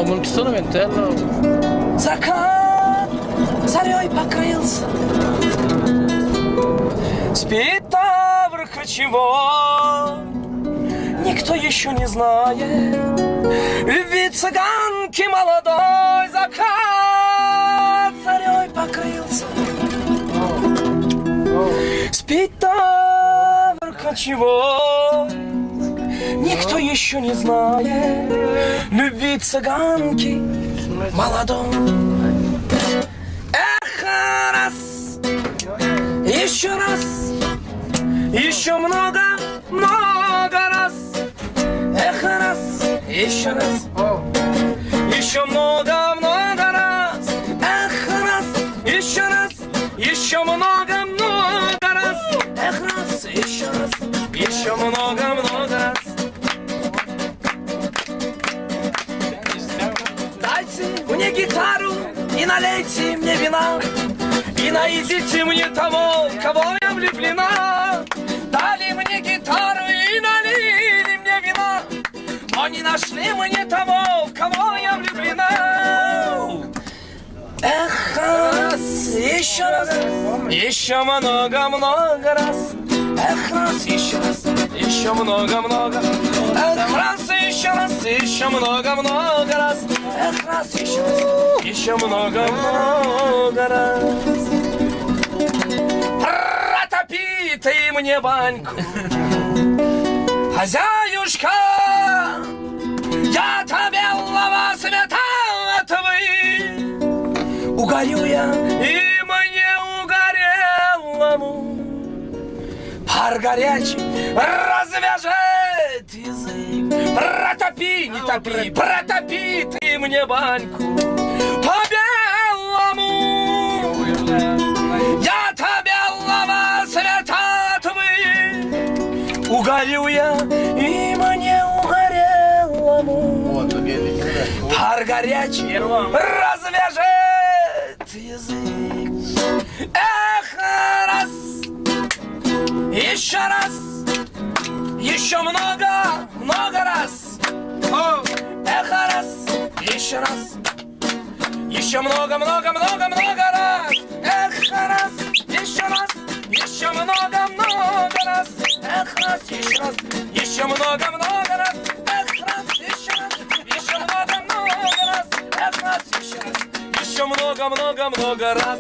Solamente Закат зарей покрылся, спит тавр кочевой. Никто еще не знает любви цыганки молодой. Закат зарей покрылся, спит тавр кочевой. Никто еще не знает любви цыганки молодой. Эх, раз, еще много, много раз. Эх, раз, еще много, много раз. Эх, раз, еще много, много раз. Эх, раз, еще много, много раз. Дайте мне гитару и налейте мне вина, и найдите мне того, кого я влюблена. Дали мне гитару и налили мне вина, но не нашли мне того, в кого я влюблена. Эх, раз, еще много, много раз. Эх, раз, еще много, много. Эх, раз, еще много, много раз. Эх, раз, еще много, много раз. Протопи ты мне баньку, хозяюшка, я тебе лава световый. Угорю я, и мне угорелому пар горячий развяжет язык. Протопи, не топи, протопи ты мне баньку по-белому. Я тебе лава светотвы. Угорю я, и мне угорелому пар горячий развяжет язык. Эх, раз, еще много, много раз. Эх, раз, еще много, много, много, много раз. Эх, раз, еще много, много раз. Эх, раз, еще много, много раз. Эх, раз, еще много, много раз. Эх, раз, еще много, много, много раз.